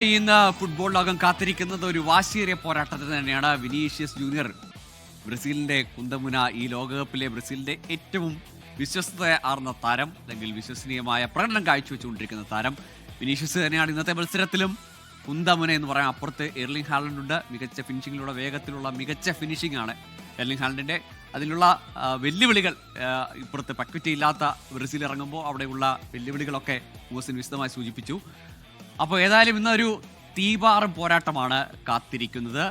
ഇന്ന് ഫുട്ബോൾ ലോകം കാത്തിരിക്കുന്നത് ഒരു വാശിയേറിയ പോരാട്ടത്തിന് തന്നെയാണ്. വിനീഷ്യസ് ജൂനിയർ, ബ്രസീലിന്റെ കുന്തമുന, ഈ ലോകകപ്പിലെ ബ്രസീലിന്റെ ഏറ്റവും വിശ്വസ്തത ആർന്ന താരം, അല്ലെങ്കിൽ വിശ്വസനീയമായ പ്രകടനം കാഴ്ചവെച്ചുകൊണ്ടിരിക്കുന്ന താരം വിനീഷ്യസ് തന്നെയാണ്. ഇന്നത്തെ മത്സരത്തിലും കുന്തമുന എന്ന് പറയാം. അപ്പുറത്ത് എർലിംഗ് ഹാലൻഡ് ഉണ്ട്. മികച്ച ഫിനിഷിങ്ങിലൂടെ വേഗത്തിലുള്ള മികച്ച ഫിനിഷിംഗ് ആണ് എർലിംഗ് ഹാലൻഡിന്റെ. അതിനുള്ള വെല്ലുവിളികൾ ഇപ്പുറത്ത് പക്വറ്റയില്ലാത്ത ബ്രസീൽ ഇറങ്ങുമ്പോൾ അവിടെയുള്ള വെല്ലുവിളികളൊക്കെ മോസിൻ വിശദമായി സൂചിപ്പിച്ചു. അപ്പോൾ ഏതായാലും ഇന്നൊരു തീപാറും പോരാട്ടമാണ് കാത്തിരിക്കുന്നത്.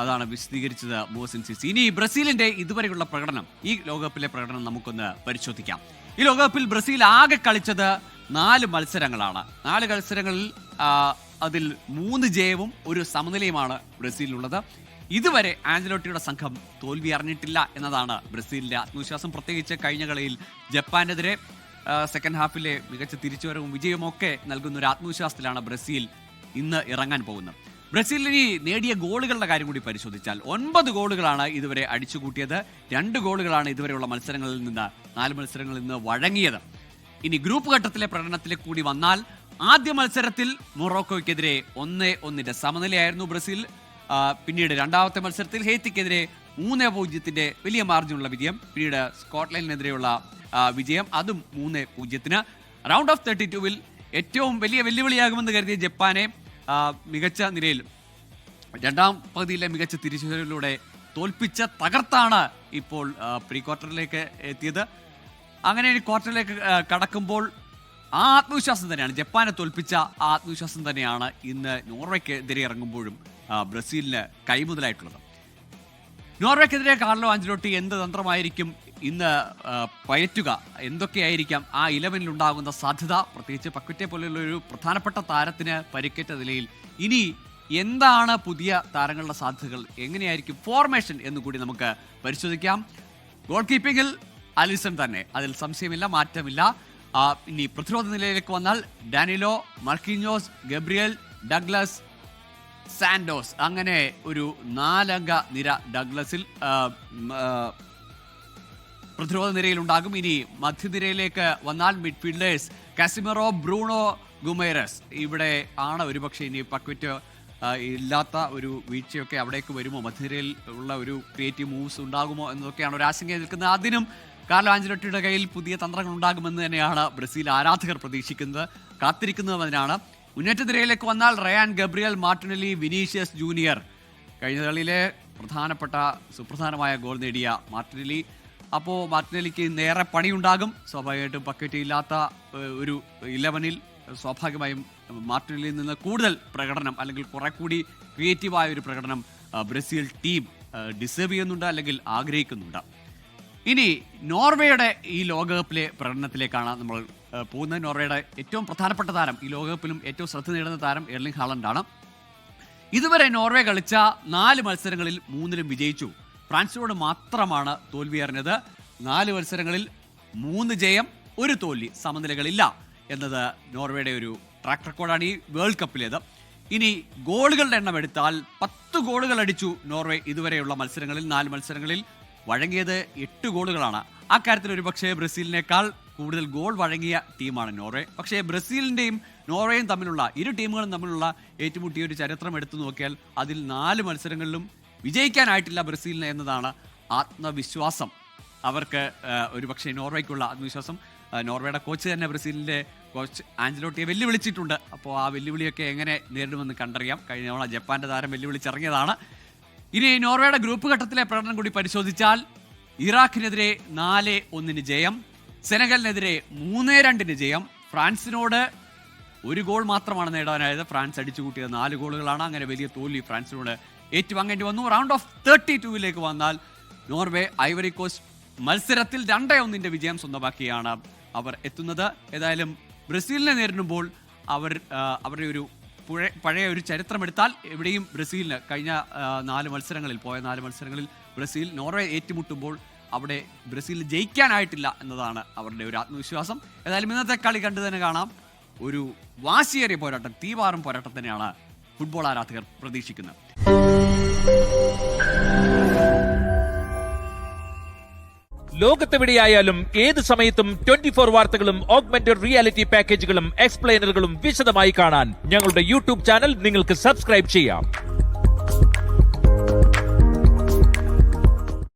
അതാണ് വിശദീകരിച്ചത് മോസിൻ സിസി. ഇനി ബ്രസീലിന്റെ ഇതുവരെയുള്ള പ്രകടനം, ഈ ലോകകപ്പിലെ പ്രകടനം നമുക്കൊന്ന് പരിശോധിക്കാം. ഈ ലോകകപ്പിൽ ബ്രസീൽ ആകെ കളിച്ചത് 4 മത്സരങ്ങളാണ്. 4 മത്സരങ്ങളിൽ അതിൽ 3 ജയവും 1 സമനിലയുമാണ് ബ്രസീലിനുള്ളത്. ഇതുവരെ ആഞ്ചലോട്ടിയുടെ സംഘം തോൽവി അറിഞ്ഞിട്ടില്ല എന്നതാണ് ബ്രസീലിന്റെ ആത്മവിശ്വാസം. പ്രത്യേകിച്ച് കഴിഞ്ഞ കളിയിൽ ജപ്പാനെതിരെ സെക്കൻഡ് ഹാഫിലെ മികച്ച തിരിച്ചുവരവും വിജയവും ഒക്കെ നൽകുന്ന ഒരു ആത്മവിശ്വാസത്തിലാണ് ബ്രസീൽ ഇന്ന് ഇറങ്ങാൻ പോകുന്നത്. ബ്രസീലിന് നേടിയ ഗോളുകളുടെ കാര്യം കൂടി പരിശോധിച്ചാൽ 9 ഗോളുകളാണ് ഇതുവരെ അടിച്ചുകൂട്ടിയത്. 2 ഗോളുകളാണ് ഇതുവരെയുള്ള മത്സരങ്ങളിൽ നിന്ന് 4 മത്സരങ്ങളിൽ നിന്ന് വഴങ്ങിയത്. ഇനി ഗ്രൂപ്പ് ഘട്ടത്തിലെ പ്രകടനത്തിലേക്ക് കൂടി വന്നാൽ, ആദ്യ മത്സരത്തിൽ മൊറോക്കോയ്ക്കെതിരെ 1-1 സമനിലയായിരുന്നു ബ്രസീൽ. പിന്നീട് രണ്ടാമത്തെ മത്സരത്തിൽ ഹെയ്ത്തിക്കെതിരെ 3-0 വലിയ മാർജിനുള്ള വിജയം. പിന്നീട് സ്കോട്ട്ലൻഡിനെതിരെയുള്ള വിജയം, അതും 3-0. റൗണ്ട് ഓഫ് 32-ൽ ഏറ്റവും വലിയ വെല്ലുവിളിയാകുമെന്ന് കരുതിയ ജപ്പാനെ മികച്ച നിലയിൽ രണ്ടാം പകുതിയിലെ മികച്ച തിരിച്ചുവരവിലൂടെ തോൽപ്പിച്ച് തകർത്താണ് ഇപ്പോൾ പ്രീ ക്വാർട്ടറിലേക്ക് എത്തിയത്. അങ്ങനെ ക്വാർട്ടറിലേക്ക് കടക്കുമ്പോൾ ആ ആത്മവിശ്വാസം തന്നെയാണ്, ജപ്പാനെ തോൽപ്പിച്ച ആ ആത്മവിശ്വാസം തന്നെയാണ് ഇന്ന് നോർവേക്കെതിരെ ഇറങ്ങുമ്പോഴും ബ്രസീലിന് കൈമുതലായിട്ടുള്ളത്. നോർവേക്കെതിരെ കാർലോ ആഞ്ചലോട്ടി എന്ത് തന്ത്രമായിരിക്കും ഇന്ന് പയറ്റുക, എന്തൊക്കെയായിരിക്കാം ആ 11-ൽ ഉണ്ടാകുന്ന സാധ്യത? പ്രത്യേകിച്ച് പക്വറ്റെ പോലെയുള്ള ഒരു പ്രധാനപ്പെട്ട താരത്തിന് പരിക്കേറ്റ നിലയിൽ ഇനി എന്താണ് പുതിയ താരങ്ങളുടെ സാധ്യതകൾ, എങ്ങനെയായിരിക്കും ഫോർമേഷൻ എന്നുകൂടി നമുക്ക് പരിശോധിക്കാം. ഗോൾ കീപ്പിംഗിൽ അലിസൺ തന്നെ, അതിൽ സംശയമില്ല, മാറ്റമില്ല. ഇനി പ്രതിരോധ നിലയിലേക്ക് വന്നാൽ Danilo, Marquinhos, Gabriel, Douglas, Santos, അങ്ങനെ ഒരു 4 അംഗ നിര ഡഗ്ലസിൽ പ്രതിരോധ നിരയിലുണ്ടാകും. ഇനി മധ്യനിരയിലേക്ക് വന്നാൽ മിഡ്ഫീൽഡേഴ്സ് കാസിമിറോ, ബ്രൂണോ ഗുമേറസ്. ഇവിടെ ആണ് ഒരുപക്ഷെ ഇനി പക്വറ്റ് ഇല്ലാത്ത ഒരു വീഴ്ചയൊക്കെ അവിടേക്ക് വരുമോ, മധ്യനിരയിൽ ഉള്ള ഒരു ക്രിയേറ്റീവ് മൂവ്സ് ഉണ്ടാകുമോ എന്നതൊക്കെയാണ് ഒരു ആശങ്ക നിൽക്കുന്നത്. അതിനും കാർലോ ആഞ്ചലോട്ടിയുടെ കയ്യിൽ പുതിയ തന്ത്രങ്ങൾ ഉണ്ടാകുമെന്ന് തന്നെയാണ് ബ്രസീൽ ആരാധകർ പ്രതീക്ഷിക്കുന്നത്, കാത്തിരിക്കുന്നതും അതിനാണ്. മുന്നേറ്റ നിരയിലേക്ക് വന്നാൽ Rayan, Gabriel, Martinelli, Vinicius Junior. കഴിഞ്ഞ കളിയിലെ സുപ്രധാനമായ ഗോൾ നേടിയ മാർട്ടിനെല്ലി. അപ്പോൾ മാർട്ടിനെല്ലിക്ക് നേരെ പണിയുണ്ടാകും. സ്വാഭാവികമായിട്ടും പക്വറ്റ ഇല്ലാത്ത ഒരു 11-ൽ സ്വാഭാവികമായും മാർട്ടിനെല്ലിയിൽ നിന്ന് കൂടുതൽ പ്രകടനം, അല്ലെങ്കിൽ കുറെ കൂടി ക്രിയേറ്റീവായ ഒരു പ്രകടനം ബ്രസീൽ ടീം ഡിസേർവ് ചെയ്യുന്നുണ്ട്, അല്ലെങ്കിൽ ആഗ്രഹിക്കുന്നുണ്ട്. ഇനി നോർവേയുടെ ഈ ലോകകപ്പിലെ പ്രകടനത്തിലേക്കാണ് നമ്മൾ പോകുന്നത്. നോർവേയുടെ ഏറ്റവും പ്രധാനപ്പെട്ട താരം, ഈ ലോകകപ്പിലും ഏറ്റവും ശ്രദ്ധ നേടുന്ന താരം എർലിംഗ് ഹാലൻഡാണ്. ഇതുവരെ നോർവേ കളിച്ച 4 മത്സരങ്ങളിൽ 3-ലും വിജയിച്ചു. ഫ്രാൻസിനോട് മാത്രമാണ് തോൽവി അറിഞ്ഞത്. 4 മത്സരങ്ങളിൽ 3 ജയം, 1 തോൽവി, സമനിലകളില്ല എന്നത് നോർവേയുടെ ഒരു ട്രാക്ക് റെക്കോർഡാണ് ഈ വേൾഡ് കപ്പിലേത്. ഇനി ഗോളുകളുടെ എണ്ണം എടുത്താൽ 10 ഗോളുകൾ അടിച്ചു നോർവേ ഇതുവരെയുള്ള മത്സരങ്ങളിൽ. 4 മത്സരങ്ങളിൽ വഴങ്ങിയത് 8 ഗോളുകളാണ്. ആ കാര്യത്തിൽ ഒരുപക്ഷെ ബ്രസീലിനേക്കാൾ കൂടുതൽ ഗോൾ വഴങ്ങിയ ടീമാണ് നോർവേ. പക്ഷേ ബ്രസീലിൻ്റെയും നോർവേയും തമ്മിലുള്ള, ഇരു ടീമുകളും തമ്മിലുള്ള ഏറ്റുമുട്ടിയ ഒരു ചരിത്രം എടുത്തു നോക്കിയാൽ അതിൽ 4 മത്സരങ്ങളിലും വിജയിക്കാനായിട്ടില്ല ബ്രസീലിന് എന്നതാണ് ആത്മവിശ്വാസം. അവർക്ക് ഒരുപക്ഷെ നോർവേക്കുള്ള ആത്മവിശ്വാസം. നോർവേയുടെ കോച്ച് തന്നെ ബ്രസീലിൻ്റെ കോച്ച് ആഞ്ചലോട്ടിയെ വെല്ലുവിളിച്ചിട്ടുണ്ട്. അപ്പോൾ ആ വെല്ലുവിളിയൊക്കെ എങ്ങനെ നേരിടുമെന്ന് കണ്ടറിയാം. കഴിഞ്ഞ തവണ ജപ്പാന്റെ താരം വെല്ലുവിളിച്ചിറങ്ങിയതാണ്. ഇനി നോർവേയുടെ ഗ്രൂപ്പ് ഘട്ടത്തിലെ പ്രകടനം കൂടി പരിശോധിച്ചാൽ, ഇറാഖിനെതിരെ 4-1 ജയം, സെനഗലിനെതിരെ 3-2 ജയം. ഫ്രാൻസിനോട് 1 ഗോൾ മാത്രമാണ് നേടാനായത്. ഫ്രാൻസ് അടിച്ചുകൂട്ടിയത് 4 ഗോളുകളാണ്. അങ്ങനെ വലിയ തോൽവി ഫ്രാൻസിനോട് ഏറ്റുവാങ്ങേണ്ടി വന്നു. റൗണ്ട് ഓഫ് 32-ലേക്ക് വന്നാൽ നോർവേ ഐവറി കോസ്റ്റ് മത്സരത്തിൽ 2-1 വിജയം സ്വന്തമാക്കിയാണ് അവർ എത്തുന്നത്. ഏതായാലും ബ്രസീലിനെ നേരിടുമ്പോൾ അവരുടെ ഒരു പഴയ ഒരു ചരിത്രമെടുത്താൽ എവിടെയും ബ്രസീലിന് കഴിഞ്ഞ 4 മത്സരങ്ങളിൽ ബ്രസീൽ നോർവേ ഏറ്റുമുട്ടുമ്പോൾ അവിടെ ബ്രസീലിന് ജയിക്കാനായിട്ടില്ല എന്നതാണ് അവരുടെ ഒരു ആത്മവിശ്വാസം. ഏതായാലും ഇന്നത്തെ കളി കണ്ടു തന്നെ കാണാം. ഒരു വാശിയേറിയ പോരാട്ടം, തീവാറും പോരാട്ടം തന്നെയാണ് ഫുട്ബോൾ ആരാധകർ പ്രതീക്ഷിക്കുന്നത്. ലോകത്തെവിടെയായാലും ഏത് സമയത്തും 24 വാർത്തകളും ഓഗ്മെന്റഡ് റിയാലിറ്റി പാക്കേജുകളും എക്സ്പ്ലെയിനറുകളും വിശദമായി കാണാൻ ഞങ്ങളുടെ യൂട്യൂബ് ചാനൽ നിങ്ങൾക്ക് സബ്സ്ക്രൈബ് ചെയ്യാം.